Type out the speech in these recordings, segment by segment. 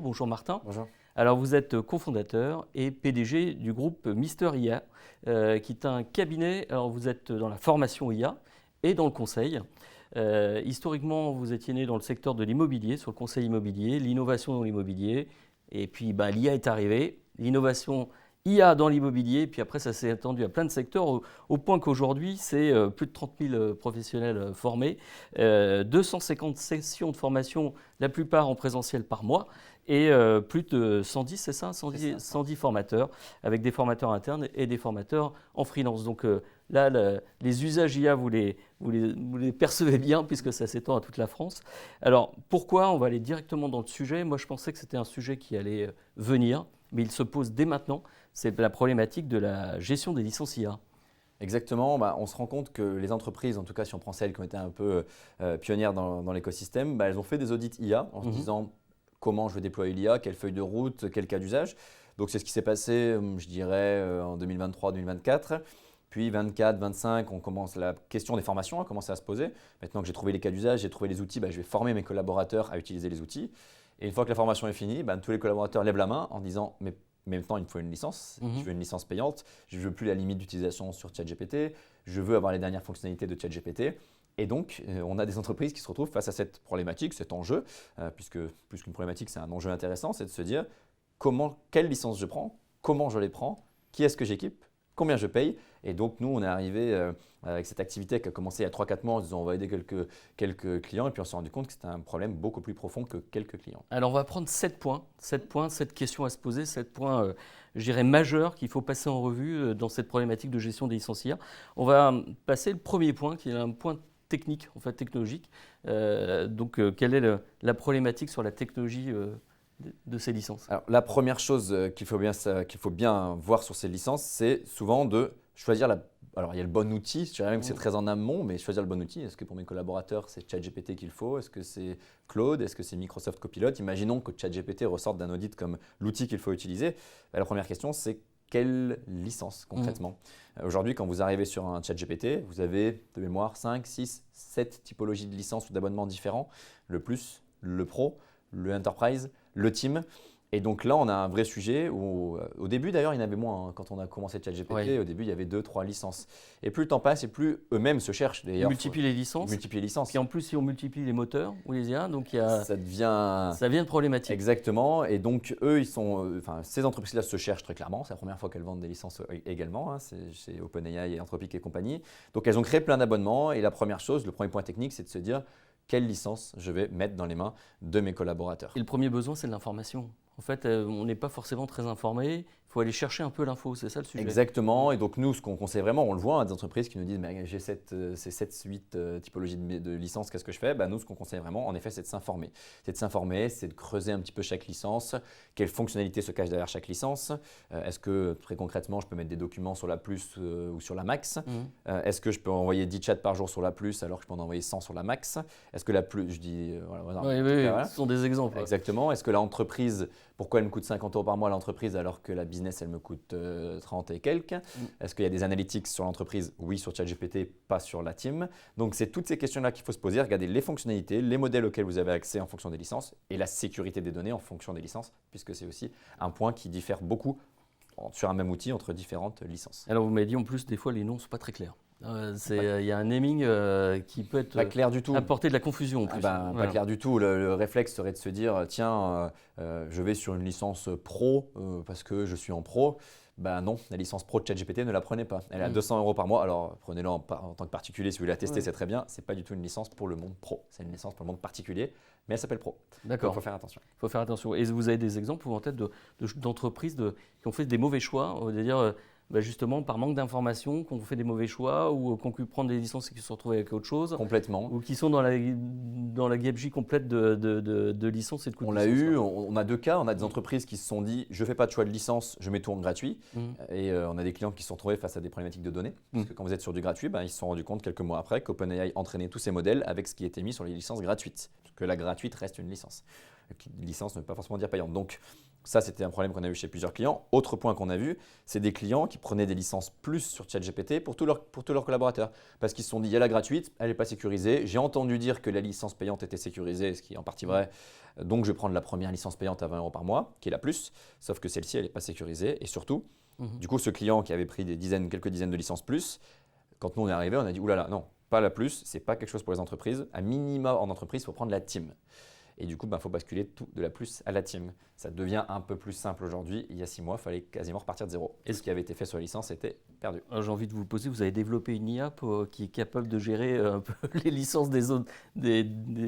Bonjour Martin. Bonjour. Alors vous êtes cofondateur et PDG du groupe Mister IA, qui est un cabinet. Alors vous êtes dans la formation IA et dans le conseil. Historiquement, vous étiez né dans le secteur de l'immobilier, sur le conseil immobilier, l'innovation dans l'immobilier. Et puis l'IA est arrivée, l'innovation IA dans l'immobilier, puis après ça s'est étendu à plein de secteurs, au point qu'aujourd'hui, c'est plus de 30 000 professionnels formés, 250 sessions de formation, la plupart en présentiel par mois, et plus de 110, c'est ça, 110 formateurs, avec des formateurs internes et des formateurs en freelance. Donc là, les usages IA, vous les percevez bien, puisque ça s'étend à toute la France. Alors, pourquoi? On va aller directement dans le sujet. Moi, je pensais que c'était un sujet qui allait venir, mais il se pose dès maintenant. C'est la problématique de la gestion des licences IA. Exactement, on se rend compte que les entreprises, en tout cas si on prend celles qui ont été un peu pionnières dans l'écosystème, elles ont fait des audits IA en se disant comment je vais déployer l'IA, quelle feuille de route, quel cas d'usage. Donc c'est ce qui s'est passé, je dirais, en 2023-2024. Puis 24-25, la question des formations a commencé à se poser. Maintenant que j'ai trouvé les cas d'usage, j'ai trouvé les outils, je vais former mes collaborateurs à utiliser les outils. Et une fois que la formation est finie, tous les collaborateurs lèvent la main en disant mais maintenant, il me faut une licence. Je veux une licence payante. Je ne veux plus la limite d'utilisation sur ChatGPT. Je veux avoir les dernières fonctionnalités de ChatGPT. Et donc, on a des entreprises qui se retrouvent face à cette problématique, cet enjeu, puisque plus qu'une problématique, c'est un enjeu intéressant, c'est de se dire quelle licence je prends, comment je les prends, qui est-ce que j'équipe, combien je paye. Et donc, nous, on est arrivé avec cette activité qui a commencé il y a 3-4 mois en disant on va aider quelques clients. Et puis, on s'est rendu compte que c'était un problème beaucoup plus profond que quelques clients. Alors, on va prendre 7 points, 7 questions à se poser, 7 points, je dirais, majeurs qu'il faut passer en revue dans cette problématique de gestion des licences IA. On va passer le premier point, qui est un point technique, en fait, technologique. Quelle est la problématique sur la technologie de ces licences? Alors, la première chose qu'il faut bien voir sur ces licences, c'est souvent de choisir Alors, il y a le bon outil, je dirais même que c'est très en amont, mais choisir le bon outil. Est-ce que pour mes collaborateurs, c'est ChatGPT qu'il faut? Est-ce que c'est Claude? Est-ce que c'est Microsoft Copilot? Imaginons que ChatGPT ressorte d'un audit comme l'outil qu'il faut utiliser. La première question, c'est quelle licence concrètement? Aujourd'hui, quand vous arrivez sur un ChatGPT, vous avez de mémoire 5, 6, 7 typologies de licences ou d'abonnements différents. Le Plus, le Pro, le Enterprise, le Team. Et donc là, on a un vrai sujet où, au début d'ailleurs, il y en avait moins. Quand on a commencé ChatGPT, au début, il y avait 2-3 licences. Et plus le temps passe et plus eux-mêmes se cherchent. Ils multiplient les licences. Et en plus, si on multiplie les moteurs ou les IA, donc ça devient problématique. Exactement. Et donc, eux, ces entreprises-là se cherchent très clairement. C'est la première fois qu'elles vendent des licences également. C'est OpenAI et Anthropic et compagnie. Donc, elles ont créé plein d'abonnements. Et la première chose, le premier point technique, c'est de se dire quelle licence je vais mettre dans les mains de mes collaborateurs. Et le premier besoin, c'est de l'information. En fait, on n'est pas forcément très informé. Il faut aller chercher un peu l'info, c'est ça le sujet. Exactement. Et donc, nous, ce qu'on conseille vraiment, on le voit, des entreprises qui nous disent j'ai ces 7-8 typologies de licences, qu'est-ce que je fais? Nous, ce qu'on conseille vraiment, en effet, c'est de s'informer. C'est de creuser un petit peu chaque licence, quelles fonctionnalités se cachent derrière chaque licence. Est-ce que, très concrètement, je peux mettre des documents sur la Plus ou sur la Max? Est-ce que je peux envoyer 10 chats par jour sur la Plus alors que je peux en envoyer 100 sur la Max? Est-ce que la Plus, je dis… voilà. Ce sont des exemples. Exactement. Est-ce que l'entreprise… Pourquoi elle me coûte 50 € par mois à l'entreprise alors que la business, elle me coûte 30 et quelques? Est-ce qu'il y a des analytics sur l'entreprise? Oui, sur ChatGPT, pas sur la team. Donc, c'est toutes ces questions-là qu'il faut se poser. Regardez les fonctionnalités, les modèles auxquels vous avez accès en fonction des licences et la sécurité des données en fonction des licences, puisque c'est aussi un point qui diffère beaucoup sur un même outil entre différentes licences. Alors, vous m'avez dit en plus, des fois, les noms ne sont pas très clairs. Il y a un naming qui peut être pas clair du tout. Apporter de la confusion en plus. Pas clair du tout. Le réflexe serait de se dire tiens, je vais sur une licence pro parce que je suis en pro. Non, la licence pro de ChatGPT, ne la prenez pas. Elle est à 200 € par mois. Alors prenez-la en tant que particulier si vous voulez la tester, c'est très bien. Ce n'est pas du tout une licence pour le monde pro. C'est une licence pour le monde particulier, mais elle s'appelle pro. D'accord. Donc il faut faire attention. Il faut faire attention. Et vous avez des exemples en tête d'entreprises qui ont fait des mauvais choix, c'est-à-dire justement par manque d'informations, qu'on fait des mauvais choix ou qu'on peut prendre des licences et qui se retrouvent avec autre chose. Complètement. Ou qui sont dans la gabegie complète de licences et de coûts de licence. On a 2 cas. On a des entreprises qui se sont dit je ne fais pas de choix de licence, je mets tout en gratuit. Et on a des clients qui se sont retrouvés face à des problématiques de données. Parce que quand vous êtes sur du gratuit, ils se sont rendus compte quelques mois après qu'OpenAI entraînait tous ces modèles avec ce qui était mis sur les licences gratuites. Parce que la gratuite reste une licence. Licence ne veut pas forcément dire payante. Donc, ça, c'était un problème qu'on a eu chez plusieurs clients. Autre point qu'on a vu, c'est des clients qui prenaient des licences plus sur ChatGPT pour tous leurs collaborateurs. Parce qu'ils se sont dit, il y a la gratuite, elle n'est pas sécurisée. J'ai entendu dire que la licence payante était sécurisée, ce qui est en partie vrai. Donc, je vais prendre la première licence payante à 20 € par mois, qui est la plus. Sauf que celle-ci, elle n'est pas sécurisée. Et surtout, du coup, ce client qui avait pris quelques dizaines de licences plus, quand nous on est arrivé, on a dit, oulala, non, pas la plus, ce n'est pas quelque chose pour les entreprises. À minima en entreprise, il faut prendre la team. Et du coup, il faut basculer tout de la plus à la team. Ça devient un peu plus simple aujourd'hui. Il y a 6 mois, il fallait quasiment repartir de zéro. Et ce qui avait été fait sur la licence était perdu. J'ai envie de vous poser, vous avez développé une IA qui est capable de gérer un peu les licences des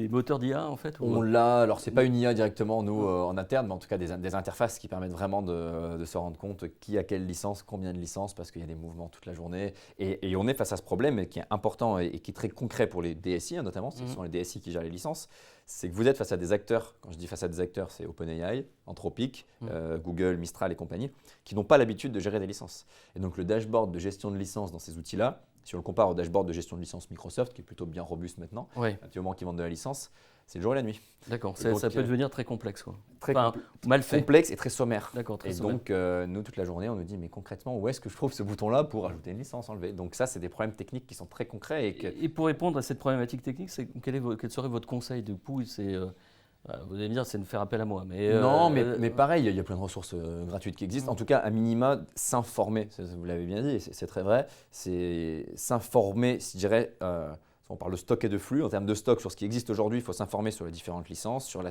moteurs d'IA en fait On l'a, alors ce n'est pas une IA directement nous en interne, mais en tout cas des interfaces qui permettent vraiment de se rendre compte qui a quelle licence, combien de licences, parce qu'il y a des mouvements toute la journée. Et on est face à ce problème qui est important et qui est très concret pour les DSI notamment, ce sont les DSI qui gèrent les licences. C'est que vous êtes face à des acteurs, quand je dis face à des acteurs, c'est OpenAI, Anthropic, Google, Mistral et compagnie, qui n'ont pas l'habitude de gérer des licences. Et donc le dashboard de gestion de licences dans ces outils-là, si on le compare au dashboard de gestion de licence Microsoft, qui est plutôt bien robuste maintenant, à partir du moment qu'ils vendent de la licence, c'est le jour et la nuit. D'accord, ça peut devenir très complexe. Très mal fait. Complexe et très sommaire. D'accord, très sommaire. Donc nous, toute la journée, on nous dit, mais concrètement, où est-ce que je trouve ce bouton-là pour ajouter une licence, enlever? Donc ça, c'est des problèmes techniques qui sont très concrets. Et pour répondre à cette problématique technique, quel serait votre conseil du coup? Vous allez me dire, c'est de faire appel à moi. Non, mais pareil, il y a plein de ressources gratuites qui existent. En tout cas, à minima, s'informer, vous l'avez bien dit, c'est très vrai, c'est s'informer, je dirais, on parle de stock et de flux. En termes de stock, sur ce qui existe aujourd'hui, il faut s'informer sur les différentes licences, sur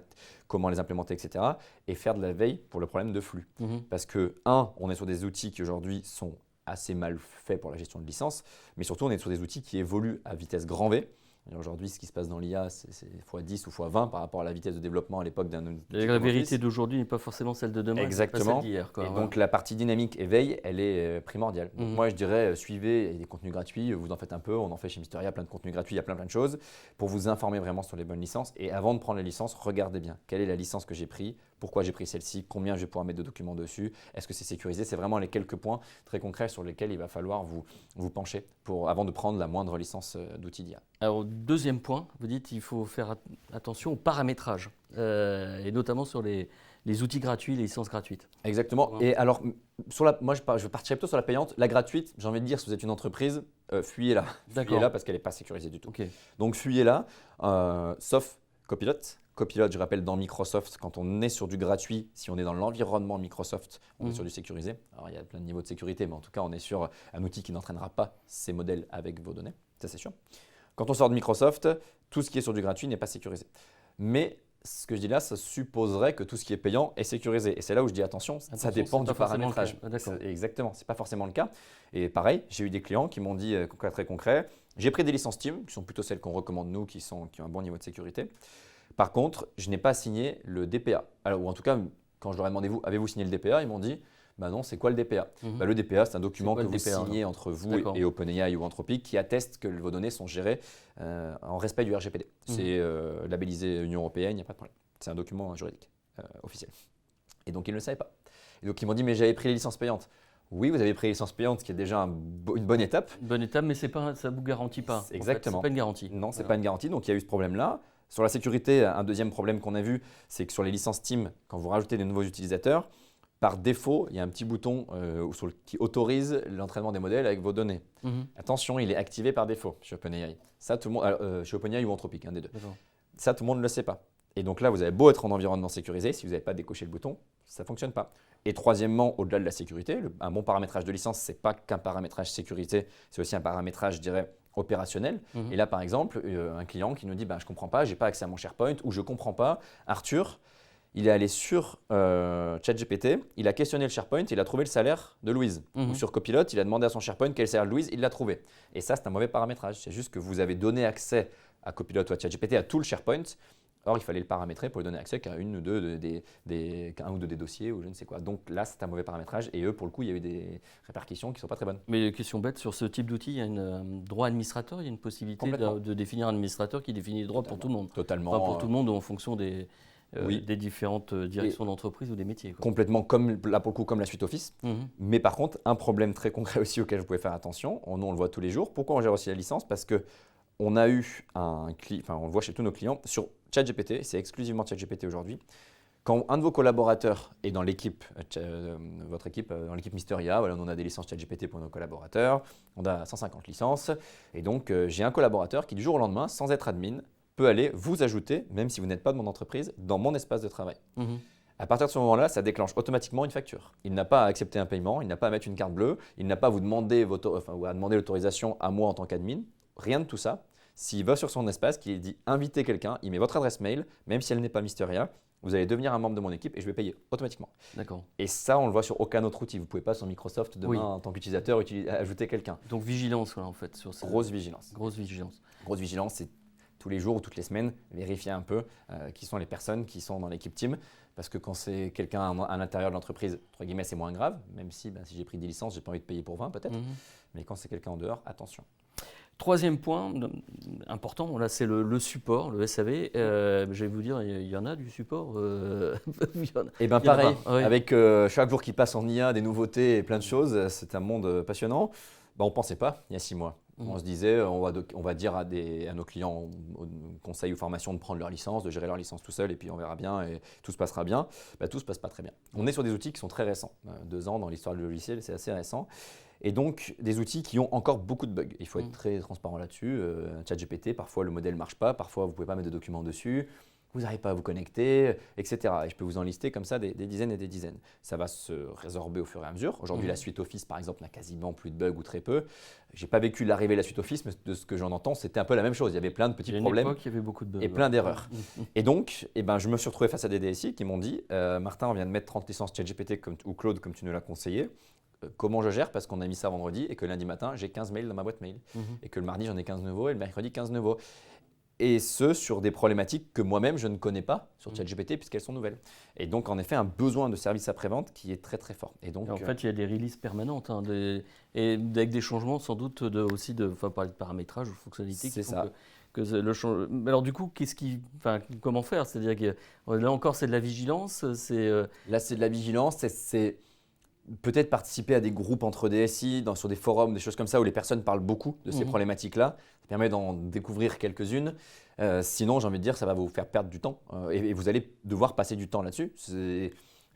comment les implémenter, etc. Et faire de la veille pour le problème de flux. Parce que, on est sur des outils qui aujourd'hui sont assez mal faits pour la gestion de licences, mais surtout, on est sur des outils qui évoluent à vitesse grand V. Aujourd'hui, ce qui se passe dans l'IA, c'est x10 ou x20 par rapport à la vitesse de développement à l'époque d'un outil. La vérité d'aujourd'hui n'est pas forcément celle de demain, exactement. C'est pas celle d'hier. Et donc la partie dynamique et veille, elle est primordiale. Donc moi, je dirais, suivez des contenus gratuits, vous en faites un peu, on en fait chez Mysteria, plein de contenus gratuits, il y a plein de choses, pour vous informer vraiment sur les bonnes licences. Et avant de prendre la licence, regardez bien quelle est la licence que j'ai prise, pourquoi j'ai pris celle-ci, combien je vais pouvoir mettre de documents dessus, est-ce que c'est sécurisé. C'est vraiment les quelques points très concrets sur lesquels il va falloir vous pencher avant de prendre la moindre licence d'outil d'IA. Alors, deuxième point, vous dites qu'il faut faire attention au paramétrage, et notamment sur les outils gratuits, les licences gratuites. Exactement. Ouais. Et alors, moi, je partirais plutôt sur la payante. La gratuite, j'ai envie de dire, si vous êtes une entreprise, fuyez-la. Fuyez-la parce qu'elle n'est pas sécurisée du tout. Okay. Donc, fuyez-la, sauf Copilot. Copilot, je rappelle, dans Microsoft, quand on est sur du gratuit, si on est dans l'environnement Microsoft, on est sur du sécurisé. Alors, il y a plein de niveaux de sécurité, mais en tout cas, on est sur un outil qui n'entraînera pas ces modèles avec vos données. Ça, c'est sûr. Quand on sort de Microsoft, tout ce qui est sur du gratuit n'est pas sécurisé. Mais ce que je dis là, ça supposerait que tout ce qui est payant est sécurisé. Et c'est là où je dis attention, ça dépend du paramétrage. Exactement, ce n'est pas forcément le cas. Et pareil, j'ai eu des clients qui m'ont dit, très concret, j'ai pris des licences Team, qui sont plutôt celles qu'on recommande nous, qui ont un bon niveau de sécurité. Par contre, je n'ai pas signé le DPA. Alors, ou en tout cas, quand je leur ai demandé, avez-vous signé le DPA? Ils m'ont dit, bah non, c'est quoi le DPA? Le DPA, c'est un document que vous signez entre vous et OpenAI ou Anthropic qui atteste que vos données sont gérées en respect du RGPD. C'est labellisé Union européenne, il n'y a pas de problème. C'est un document juridique officiel. Et donc, ils ne le savaient pas. Et donc, ils m'ont dit, mais j'avais pris les licences payantes. Oui, vous avez pris les licences payantes, ce qui est déjà une bonne étape. Une bonne étape, mais ça ne vous garantit pas. Exactement. En fait, ce n'est pas une garantie. Non, ce n'est pas une garantie. Donc, il y a eu ce problème-là. Sur la sécurité, un deuxième problème qu'on a vu, c'est que sur les licences Team, quand vous rajoutez des nouveaux utilisateurs, par défaut, il y a un petit bouton qui autorise l'entraînement des modèles avec vos données. Attention, il est activé par défaut chez OpenAI. Ça, tout le monde, chez OpenAI ou Anthropic, un des deux. Ça, tout le monde ne le sait pas. Et donc là, vous avez beau être en environnement sécurisé, si vous n'avez pas décoché le bouton, ça ne fonctionne pas. Et troisièmement, au-delà de la sécurité, un bon paramétrage de licence, ce n'est pas qu'un paramétrage sécurité, c'est aussi un paramétrage, je dirais, opérationnel. Et là, par exemple, un client qui nous dit je ne comprends pas, je n'ai pas accès à mon SharePoint, ou je ne comprends pas, Arthur, il est allé sur ChatGPT, il a questionné le SharePoint, il a trouvé le salaire de Louise. Ou sur Copilot, il a demandé à son SharePoint quel salaire de Louise, il l'a trouvé. Et ça, c'est un mauvais paramétrage. C'est juste que vous avez donné accès à Copilot ou à ChatGPT à tout le SharePoint. Or, il fallait le paramétrer pour lui donner accès qu'à un ou deux des dossiers ou je ne sais quoi. Donc là, c'est un mauvais paramétrage. Et eux, pour le coup, il y a eu des répercussions qui ne sont pas très bonnes. Mais question bête, sur ce type d'outil, il y a un droit administrateur, il y a une possibilité de définir un administrateur qui définit les droits pour tout le monde. Totalement. Enfin, pour tout le monde en fonction des différentes directions d'entreprise ou des métiers. Complètement, là pour le coup, comme la suite Office. Mais par contre, un problème très concret aussi auquel vous pouvez faire attention, nous on le voit tous les jours. Pourquoi on gère aussi la licence? Parce qu'on a eu on le voit chez tous nos clients, sur ChatGPT, c'est exclusivement ChatGPT aujourd'hui, Quand un de vos collaborateurs est dans l'équipe, votre équipe, dans l'équipe Mister IA, voilà, on a des licences ChatGPT pour nos collaborateurs, on a 150 licences, et donc j'ai un collaborateur qui du jour au lendemain, sans être admin, peut aller vous ajouter, même si vous n'êtes pas de mon entreprise, dans mon espace de travail. À partir de ce moment-là, ça déclenche automatiquement une facture. Il n'a pas à accepter un paiement, il n'a pas à mettre une carte bleue, il n'a pas à vous demander, à demander l'autorisation à moi en tant qu'admin, rien de tout ça. S'il va sur son espace, qu'il dit inviter quelqu'un, il met votre adresse mail, même si elle n'est pas Mister IA, vous allez devenir un membre de mon équipe et je vais payer automatiquement. D'accord. Et ça, on le voit sur aucun autre outil. Vous ne pouvez pas sur Microsoft demain, en tant qu'utilisateur, ajouter quelqu'un. Donc vigilance, voilà, en fait. Sur Grosse vigilance. Grosse vigilance. Grosse vigilance, c'est tous les jours ou toutes les semaines, vérifier un peu qui sont les personnes qui sont dans l'équipe team. Parce que quand c'est quelqu'un à l'intérieur de l'entreprise, entre guillemets, c'est moins grave. Même si, si j'ai pris 10 licences, je n'ai pas envie de payer pour 20 peut-être. Mais quand c'est quelqu'un en dehors, attention. Troisième point important, là c'est le support, le SAV. Je vais vous dire, il y en a du support. Et bien pareil, avec chaque jour qui passe en IA, des nouveautés et plein de choses, c'est un monde passionnant. On ne pensait pas il y a 6 mois. On se disait, on va dire à nos clients, au conseil ou formation, de prendre leur licence, de gérer leur licence tout seul et puis on verra bien et tout se passera bien. Tout ne se passe pas très bien. On est sur des outils qui sont très récents. 2 ans dans l'histoire du logiciel, c'est assez récent. Et donc, des outils qui ont encore beaucoup de bugs. Il faut être très transparent là-dessus. ChatGPT, parfois le modèle ne marche pas, parfois vous ne pouvez pas mettre de documents dessus, vous n'arrivez pas à vous connecter, etc. Et je peux vous en lister comme ça des dizaines et des dizaines. Ça va se résorber au fur et à mesure. Aujourd'hui, la suite Office, par exemple, n'a quasiment plus de bugs ou très peu. Je n'ai pas vécu l'arrivée de la suite Office, mais de ce que j'en entends, c'était un peu la même chose. Il y avait plein de petits problèmes il y avait beaucoup de bugs, et plein d'erreurs. Et donc, je me suis retrouvé face à des DSI qui m'ont dit Martin, on vient de mettre 30 licences ChatGPT ou Claude, comme tu nous l'as conseillé. Comment je gère parce qu'on a mis ça vendredi et que lundi matin, j'ai 15 mails dans ma boîte mail. Et que le mardi, j'en ai 15 nouveaux et le mercredi, 15 nouveaux. Et ce, sur des problématiques que moi-même, je ne connais pas sur ChatGPT puisqu'elles sont nouvelles. Et donc, en effet, un besoin de service après-vente qui est très, très fort. Et donc, en fait, il y a des releases permanentes et avec des changements sans doute aussi parler de paramétrage ou de fonctionnalités qui font que le changement. Alors du coup, comment faire? C'est-à-dire que là encore, c'est de la vigilance. Là, c'est de la vigilance. C'est peut-être participer à des groupes entre DSI, sur des forums, des choses comme ça, où les personnes parlent beaucoup de ces problématiques-là. Ça permet d'en découvrir quelques-unes. Sinon, j'ai envie de dire, ça va vous faire perdre du temps et vous allez devoir passer du temps là-dessus.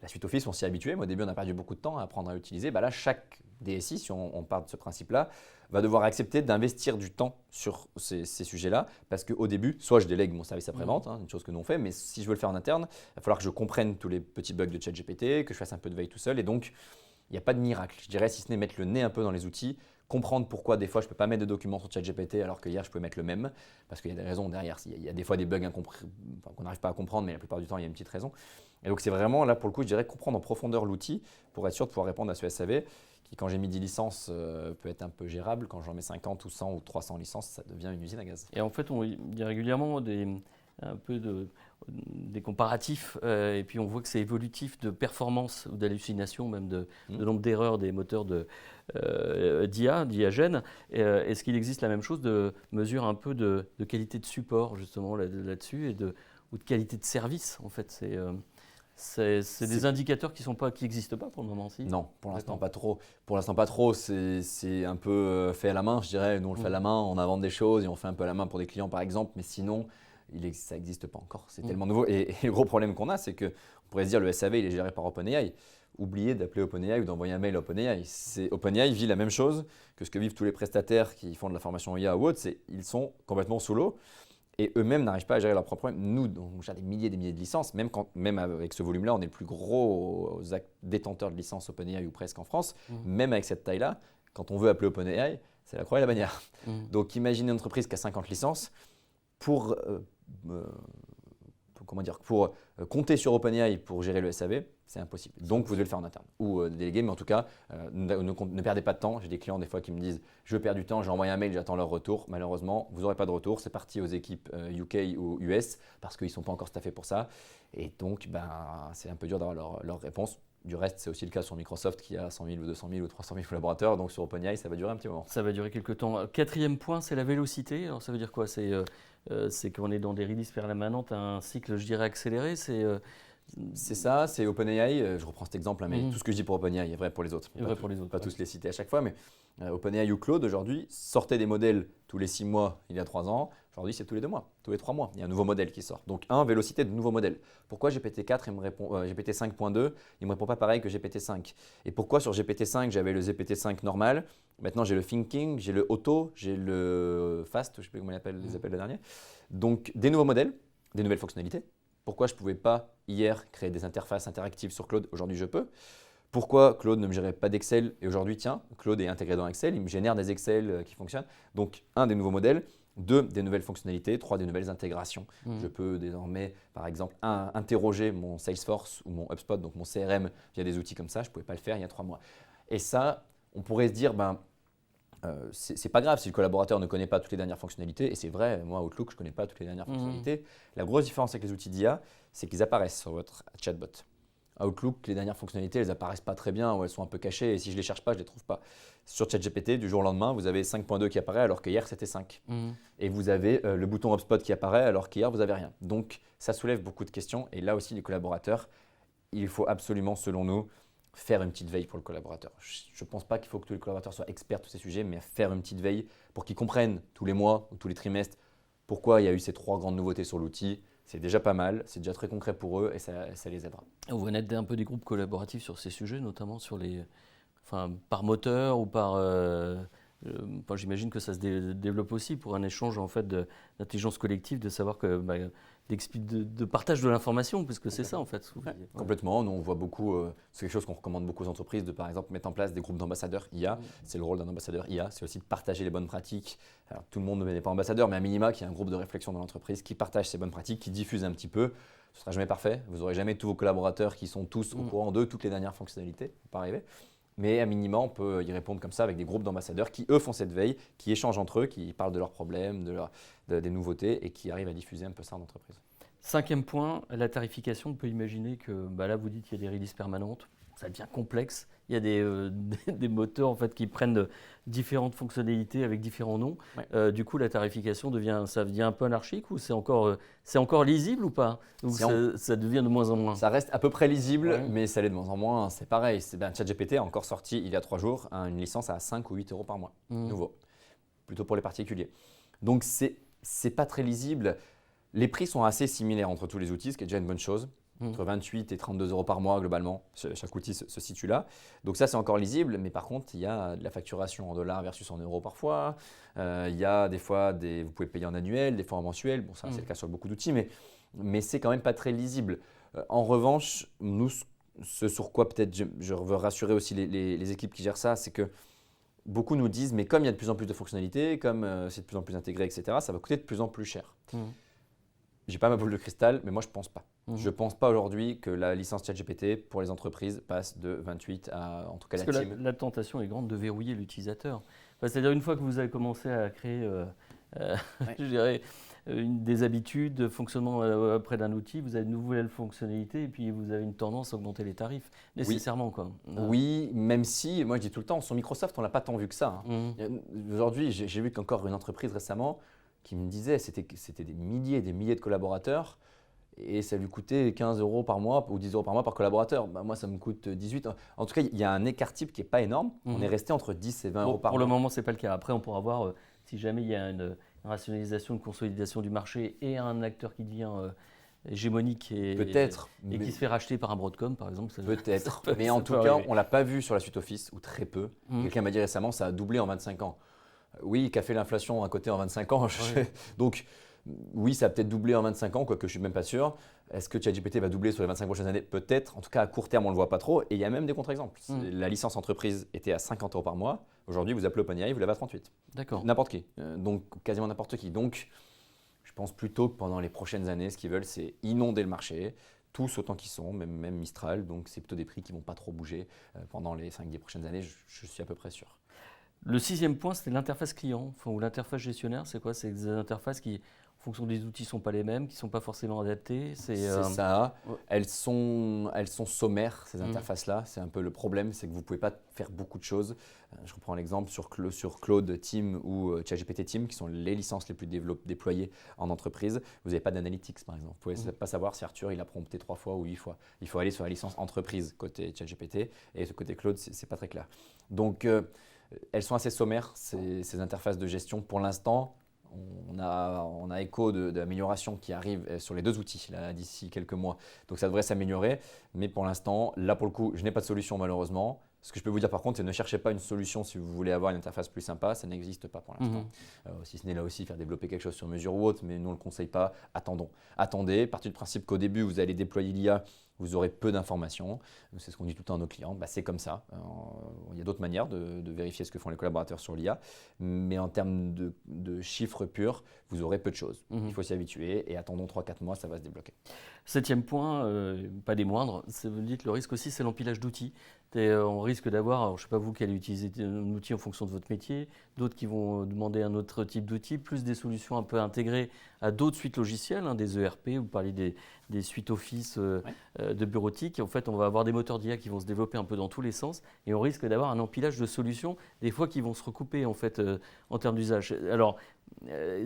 La suite Office, on s'y est habitué. Au début, on a perdu beaucoup de temps à apprendre à l'utiliser. Là, chaque DSI, si on part de ce principe-là, va devoir accepter d'investir du temps sur ces sujets-là parce qu'au début, soit je délègue mon service après-vente, une chose que nous on fait, mais si je veux le faire en interne, il va falloir que je comprenne tous les petits bugs de ChatGPT, que je fasse un peu de veille tout seul. Et donc, il n'y a pas de miracle, je dirais, si ce n'est mettre le nez un peu dans les outils, comprendre pourquoi des fois je ne peux pas mettre de documents sur ChatGPT alors que hier je pouvais mettre le même, parce qu'il y a des raisons derrière. Il y a des fois des bugs qu'on n'arrive pas à comprendre, mais la plupart du temps, il y a une petite raison. Et donc, c'est vraiment là, pour le coup, je dirais comprendre en profondeur l'outil pour être sûr de pouvoir répondre à ce SAV qui, quand j'ai mis 10 licences, peut être un peu gérable. Quand j'en mets 50 ou 100 ou 300 licences, ça devient une usine à gaz. Et en fait, il y a régulièrement des comparatifs et puis on voit que c'est évolutif de performance ou d'hallucination, même de nombre d'erreurs des moteurs d'IA Gen. Est-ce qu'il existe la même chose de mesure un peu de qualité de support justement là-dessus ou de qualité de service en fait c'est des indicateurs qui n'existent pas pour le moment, si? Non, pour l'instant pas trop. Pour l'instant pas trop. C'est un peu fait à la main, je dirais. Nous on le fait à la main, on invente des choses et on fait un peu à la main pour des clients par exemple. Mais sinon, ça n'existe pas encore. C'est tellement nouveau. Et le gros problème qu'on a, c'est qu'on pourrait se dire le SAV il est géré par OpenAI. Oubliez d'appeler OpenAI ou d'envoyer un mail à OpenAI. OpenAI vit la même chose que ce que vivent tous les prestataires qui font de la formation IA ou autre. Ils sont complètement sous l'eau. Et eux-mêmes n'arrivent pas à gérer leurs propres problèmes. Nous, on gère des milliers et des milliers de licences. Même avec ce volume-là, on est le plus gros détenteur de licences OpenAI ou presque en France. Même avec cette taille-là, quand on veut appeler OpenAI, c'est la croix et la bannière. Donc imaginez une entreprise qui a 50 licences pour compter sur OpenAI pour gérer le SAV, c'est impossible. Donc vous devez le faire en interne ou déléguer, mais en tout cas, ne perdez pas de temps. J'ai des clients des fois qui me disent je perds du temps, j'ai envoyé un mail, j'attends leur retour. Malheureusement, vous n'aurez pas de retour. C'est parti aux équipes UK ou US parce qu'ils ne sont pas encore staffés pour ça. Et donc, c'est un peu dur d'avoir leur réponse. Du reste, c'est aussi le cas sur Microsoft qui a 100 000 ou 200 000 ou 300 000 collaborateurs. Donc sur OpenAI, ça va durer un petit moment. Ça va durer quelques temps. Quatrième point, c'est la vélocité. Alors ça veut dire quoi? C'est qu'on est dans des releases permanentes, un cycle, je dirais, accéléré. C'est ça, c'est OpenAI. Je reprends cet exemple, mais tout ce que je dis pour OpenAI est vrai pour les autres. Pas tous les citer à chaque fois, mais OpenAI ou Claude aujourd'hui sortaient des modèles tous les 6 mois il y a 3 ans. Aujourd'hui, c'est tous les 2 mois, tous les 3 mois. Il y a un nouveau modèle qui sort. Donc, vélocité de nouveau modèle. Pourquoi GPT-4, GPT 5.2, il ne me répond pas pareil que GPT-5? Et pourquoi sur GPT-5, j'avais le GPT-5 normal? Maintenant, j'ai le Thinking, j'ai le Auto, j'ai le Fast, je ne sais plus comment les appelle le dernier. Donc, des nouveaux modèles, des nouvelles fonctionnalités. Pourquoi je ne pouvais pas hier créer des interfaces interactives sur Claude? Aujourd'hui, je peux. Pourquoi Claude ne me gérait pas d'Excel et aujourd'hui, tiens, Claude est intégré dans Excel, il me génère des Excel qui fonctionnent. Donc, des nouveaux modèles, des nouvelles fonctionnalités, des nouvelles intégrations. Je peux désormais, par exemple, interroger mon Salesforce ou mon HubSpot, donc mon CRM, via des outils comme ça. Je ne pouvais pas le faire il y a 3 mois. Et ça, on pourrait se dire, c'est pas grave si le collaborateur ne connaît pas toutes les dernières fonctionnalités. Et c'est vrai, moi, Outlook, je ne connais pas toutes les dernières fonctionnalités. La grosse différence avec les outils d'IA, c'est qu'ils apparaissent sur votre chatbot. Outlook, les dernières fonctionnalités, elles apparaissent pas très bien ou elles sont un peu cachées et si je les cherche pas, je les trouve pas. Sur ChatGPT, du jour au lendemain, vous avez 5.2 qui apparaît alors qu'hier c'était 5. Et vous avez le bouton HubSpot qui apparaît alors qu'hier vous n'avez rien. Donc ça soulève beaucoup de questions et là aussi les collaborateurs, il faut absolument selon nous faire une petite veille pour le collaborateur. Je ne pense pas qu'il faut que tous les collaborateurs soient experts de tous ces sujets, mais faire une petite veille pour qu'ils comprennent tous les mois ou tous les trimestres pourquoi il y a eu ces 3 grandes nouveautés sur l'outil. C'est déjà pas mal, c'est déjà très concret pour eux et ça les aidera. Vous venez d'aider un peu des groupes collaboratifs sur ces sujets, notamment sur par moteur ou par. J'imagine que ça se développe aussi pour un échange en fait d'intelligence collective, de savoir que de partage de l'information, puisque c'est ça en fait. Ouais, complètement. Nous on voit beaucoup, c'est quelque chose qu'on recommande beaucoup aux entreprises de par exemple mettre en place des groupes d'ambassadeurs IA. C'est le rôle d'un ambassadeur IA, c'est aussi de partager les bonnes pratiques. Alors, tout le monde n'est pas ambassadeur, mais à minima qu'il y a un groupe de réflexion dans l'entreprise qui partage ces bonnes pratiques, qui diffuse un petit peu. Ce ne sera jamais parfait. Vous n'aurez jamais tous vos collaborateurs qui sont tous au courant de toutes les dernières fonctionnalités. Ça peut pas arriver. Mais à minima, on peut y répondre comme ça avec des groupes d'ambassadeurs qui, eux, font cette veille, qui échangent entre eux, qui parlent de leurs problèmes, des nouveautés et qui arrivent à diffuser un peu ça en entreprise. 5e point, la tarification. On peut imaginer que là, vous dites qu'il y a des releases permanentes. Ça devient complexe. Il y a des moteurs en fait, qui prennent différentes fonctionnalités avec différents noms. Ouais. Du coup, la tarification devient un peu anarchique ou c'est encore lisible ou pas? Ou ça devient de moins en moins? Ça reste à peu près lisible, mais ça l'est de moins en moins. C'est pareil. ChatGPT a encore sorti il y a 3 jours une licence à 5 ou 8 euros par mois, nouveau, plutôt pour les particuliers. Donc, c'est pas très lisible. Les prix sont assez similaires entre tous les outils, ce qui est déjà une bonne chose. Entre 28 et 32 euros par mois, globalement, chaque outil se situe là. Donc ça, c'est encore lisible, mais par contre, il y a de la facturation en dollars versus en euros parfois. Il y a des fois, vous pouvez payer en annuel, des fois en mensuel. Bon, ça, c'est le cas sur beaucoup d'outils, mais c'est quand même pas très lisible. En revanche, nous, ce sur quoi peut-être je veux rassurer aussi les équipes qui gèrent ça, c'est que beaucoup nous disent, mais comme il y a de plus en plus de fonctionnalités, comme c'est de plus en plus intégré, etc., ça va coûter de plus en plus cher. Je n'ai pas ma boule de cristal, mais moi, je ne pense pas. Je ne pense pas aujourd'hui que la licence ChatGPT pour les entreprises passe de 28 à, en tout cas, Parce que la tentation est grande de verrouiller l'utilisateur. C'est-à-dire, une fois que vous avez commencé à créer je dirais, des habitudes de fonctionnement auprès d'un outil, vous avez de nouvelles fonctionnalités et puis vous avez une tendance à augmenter les tarifs, nécessairement. Oui, quoi. Oui, même si, moi je dis tout le temps, sur Microsoft, on ne l'a pas tant vu que ça. Aujourd'hui, j'ai vu qu'encore une entreprise récemment qui me disait que c'était des milliers et des milliers de collaborateurs et ça lui coûtait 15 euros par mois ou 10 euros par mois par collaborateur. Moi, ça me coûte 18. En tout cas, il y a un écart type qui n'est pas énorme. On est resté entre 10 et 20 euros par mois. Pour le moment, ce n'est pas le cas. Après, on pourra voir si jamais il y a une rationalisation, une consolidation du marché et un acteur qui devient hégémonique et qui se fait racheter par un Broadcom, par exemple. Peut-être. Mais en tout cas, on ne l'a pas vu sur la suite Office, ou très peu. Quelqu'un m'a dit récemment, ça a doublé en 25 ans. Oui, qu'a fait l'inflation à côté en 25 ans. Donc, oui, ça a peut-être doublé en 25 ans, quoique je ne suis même pas sûr. Est-ce que ChatGPT va doubler sur les 25 prochaines années? Peut-être. En tout cas, à court terme, on ne le voit pas trop. Et il y a même des contre-exemples. La licence entreprise était à 50 euros par mois. Aujourd'hui, vous appelez OpenAI, vous l'avez à 38. D'accord. N'importe qui. Donc, quasiment n'importe qui. Donc, je pense plutôt que pendant les prochaines années, ce qu'ils veulent, c'est inonder le marché. Tous autant qu'ils sont, même Mistral. Donc, c'est plutôt des prix qui ne vont pas trop bouger pendant les 5-10 prochaines années. Je suis à peu près sûr. Le 6e point, c'était l'interface client ou l'interface gestionnaire. C'est quoi? C'est des interfaces qui, en fonction des outils, ne sont pas les mêmes, qui ne sont pas forcément adaptées. C'est ça. Elles sont sommaires, ces interfaces-là. C'est un peu le problème, c'est que vous ne pouvez pas faire beaucoup de choses. Je reprends l'exemple sur Claude Team ou ChatGPT Team, qui sont les licences les plus déployées en entreprise. Vous n'avez pas d'analytics, par exemple. Vous ne pouvez pas savoir si Arthur il a prompté 3 fois ou 8 fois. Il faut aller sur la licence entreprise côté ChatGPT et côté Claude, ce n'est pas très clair. Donc, elles sont assez sommaires, ces interfaces de gestion. Pour l'instant, on a écho d'améliorations qui arrivent sur les deux outils d'ici quelques mois. Donc ça devrait s'améliorer. Mais pour l'instant, là pour le coup, je n'ai pas de solution malheureusement. Ce que je peux vous dire par contre, c'est ne cherchez pas une solution si vous voulez avoir une interface plus sympa. Ça n'existe pas pour l'instant. Si ce n'est là aussi faire développer quelque chose sur mesure ou autre, mais nous on ne le conseille pas. Attendons. Attendez, partez du principe qu'au début, vous allez déployer l'IA. Vous aurez peu d'informations. C'est ce qu'on dit tout le temps à nos clients. C'est comme ça. Il y a d'autres manières de vérifier ce que font les collaborateurs sur l'IA. Mais en termes de chiffres purs, vous aurez peu de choses. Il faut s'y habituer et attendons 3-4 mois, ça va se débloquer. 7e point, pas des moindres, vous dites le risque aussi, c'est l'empilage d'outils. On risque d'avoir, je ne sais pas vous qui allez utiliser un outil en fonction de votre métier, d'autres qui vont demander un autre type d'outil, plus des solutions un peu intégrées à d'autres suites logicielles, des ERP, vous parlez des suites Office de bureautique. En fait, on va avoir des moteurs d'IA qui vont se développer un peu dans tous les sens et on risque d'avoir un empilage de solutions, des fois qui vont se recouper en fait en termes d'usage. Alors,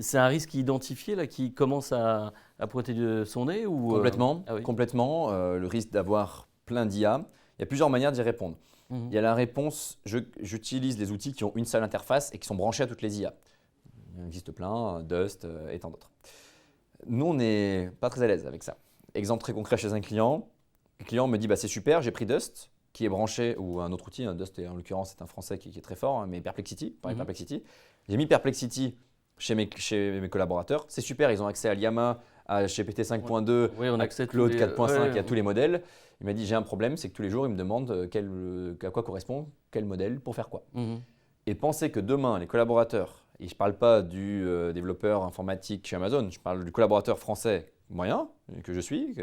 c'est un risque identifié là, qui commence à pointer de son nez ou, Complètement. Ah oui. Complètement. Le risque d'avoir plein d'IA. Il y a plusieurs manières d'y répondre. Il y a la réponse, j'utilise des outils qui ont une seule interface et qui sont branchés à toutes les IA. Il en existe plein, Dust et tant d'autres. Nous, on n'est pas très à l'aise avec ça. Exemple très concret chez un client. Le client me dit c'est super, j'ai pris Dust qui est branché, ou un autre outil, Dust en l'occurrence c'est un français qui est très fort, mais Perplexity, Perplexity. J'ai mis Perplexity chez mes collaborateurs. C'est super, ils ont accès à l'IAMA, à GPT 5.2, à Claude 4.5 et à tous les modèles. Il m'a dit j'ai un problème, c'est que tous les jours, il me demande à quoi correspond quel modèle pour faire quoi. Et penser que demain, les collaborateurs, et je ne parle pas du développeur informatique chez Amazon, je parle du collaborateur français moyen que je suis,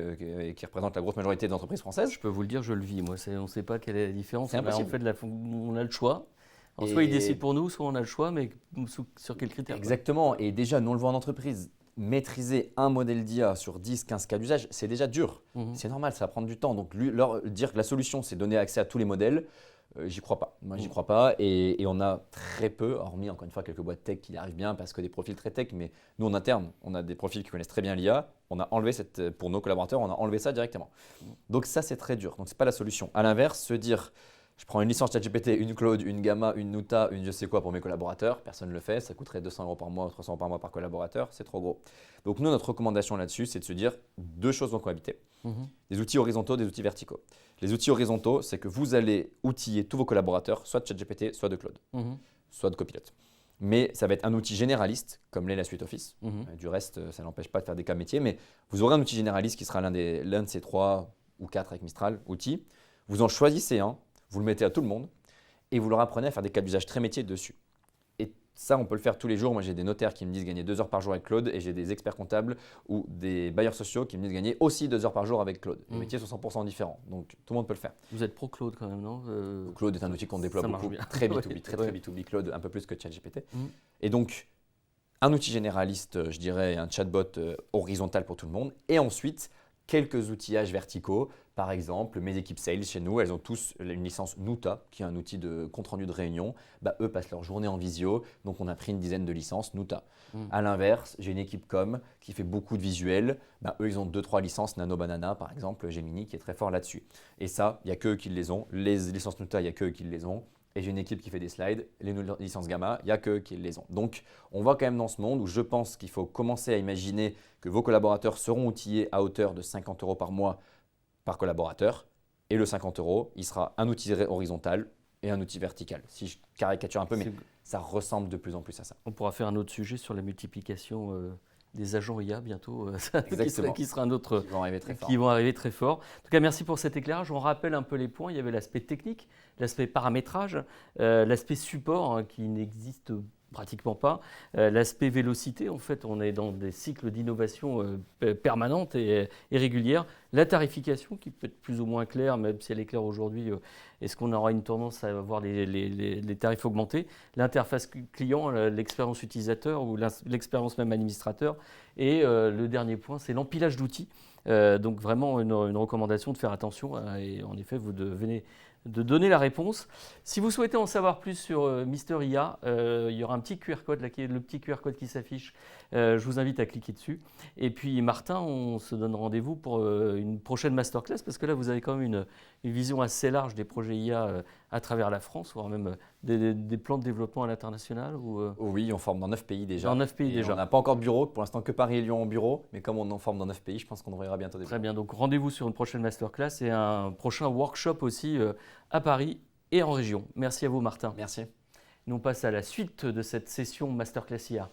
qui représente la grosse majorité des entreprises françaises. Je peux vous le dire, je le vis. Moi, on ne sait pas quelle est la différence. C'est impossible. On a le choix. Alors, soit ils décident pour nous, soit on a le choix, mais sur quels critères? Exactement. Et déjà, nous on le voit en entreprise. Maîtriser un modèle d'IA sur 10, 15 cas d'usage, c'est déjà dur. C'est normal, ça va prendre du temps. Donc, leur dire que la solution, c'est donner accès à tous les modèles, j'y crois pas. Moi, j'y crois pas. Et on a très peu, hormis encore une fois quelques boîtes tech qui y arrivent bien parce que des profils très tech, mais nous en interne, on a des profils qui connaissent très bien l'IA. On a enlevé pour nos collaborateurs, on a enlevé ça directement. Donc, ça, c'est très dur. Donc, ce n'est pas la solution. À l'inverse, se dire je prends une licence ChatGPT, une Claude, une Gamma, une Nuta, une je sais quoi pour mes collaborateurs. Personne ne le fait. Ça coûterait 200 € par mois ou 300 € par mois par collaborateur. C'est trop gros. Donc, nous, notre recommandation là-dessus, c'est de se dire deux choses vont cohabiter. Des outils horizontaux, des outils verticaux. Les outils horizontaux, c'est que vous allez outiller tous vos collaborateurs, soit de ChatGPT, soit de Claude, soit de Copilot. Mais ça va être un outil généraliste, comme l'est la suite Office. Du reste, ça n'empêche pas de faire des cas métiers. Mais vous aurez un outil généraliste qui sera l'un de ces 3 ou 4 avec Mistral outils. Vous en choisissez un. Vous le mettez à tout le monde et vous leur apprenez à faire des cas d'usage très métiers dessus. Et ça, on peut le faire tous les jours. Moi, j'ai des notaires qui me disent gagner 2 heures par jour avec Claude et j'ai des experts comptables ou des bailleurs sociaux qui me disent gagner aussi 2 heures par jour avec Claude. Les métiers sont 100% différents, donc tout le monde peut le faire. Vous êtes pro Claude quand même, non Claude est un outil qu'on déploie beaucoup, très B2B, très B2B Claude, un peu plus que ChatGPT. Et donc, un outil généraliste, je dirais, un chatbot horizontal pour tout le monde. Et ensuite, quelques outillages verticaux. Par exemple, mes équipes sales chez nous, elles ont tous une licence Nuta, qui est un outil de compte-rendu de réunion. Eux passent leur journée en visio, donc on a pris une dizaine de licences Nuta. À l'inverse, j'ai une équipe com qui fait beaucoup de visuels. Eux, ils ont 2-3 licences Nano Banana, par exemple, Gemini, qui est très fort là-dessus. Et ça, il n'y a qu'eux qui les ont. Les licences Nuta, il n'y a qu'eux qui les ont. Et j'ai une équipe qui fait des slides. Les licences Gamma, il n'y a qu'eux qui les ont. Donc, on va quand même dans ce monde où je pense qu'il faut commencer à imaginer que vos collaborateurs seront outillés à hauteur de 50 € par mois par collaborateur. Et le 50 €, il sera un outil horizontal et un outil vertical. Si je caricature un peu, mais ça ressemble de plus en plus à ça. On pourra faire un autre sujet sur la multiplication des agents IA bientôt, qui sera un autre, qui vont arriver très fort. En tout cas, merci pour cet éclairage. On rappelle un peu les points. Il y avait l'aspect technique, l'aspect paramétrage, l'aspect support qui n'existe pratiquement pas, l'aspect vélocité. En fait, on est dans des cycles d'innovation permanentes et régulières. La tarification qui peut être plus ou moins claire, même si elle est claire aujourd'hui. Est-ce qu'on aura une tendance à avoir les tarifs augmentés? L'interface client, l'expérience utilisateur ou l'expérience même administrateur. Et le dernier point, c'est l'empilage d'outils. Donc vraiment une recommandation de faire attention. Et en effet, vous venez de donner la réponse. Si vous souhaitez en savoir plus sur Mister IA, il y aura un petit QR code, là, le petit QR code qui s'affiche. Je vous invite à cliquer dessus. Et puis Martin, on se donne rendez-vous pour une prochaine masterclass, parce que là, vous avez quand même une vision assez large des projets IA à travers la France, voire même des plans de développement à l'international Oui, on forme dans 9 pays déjà. Dans 9 pays Et déjà. On n'a pas encore de bureau, pour l'instant que Paris et Lyon en bureau, mais comme on en forme dans 9 pays, je pense qu'on devrait bientôt Très bien, donc rendez-vous sur une prochaine masterclass et un prochain workshop aussi à Paris et en région. Merci à vous Martin. Merci. Nous on passe à la suite de cette session Masterclass IA.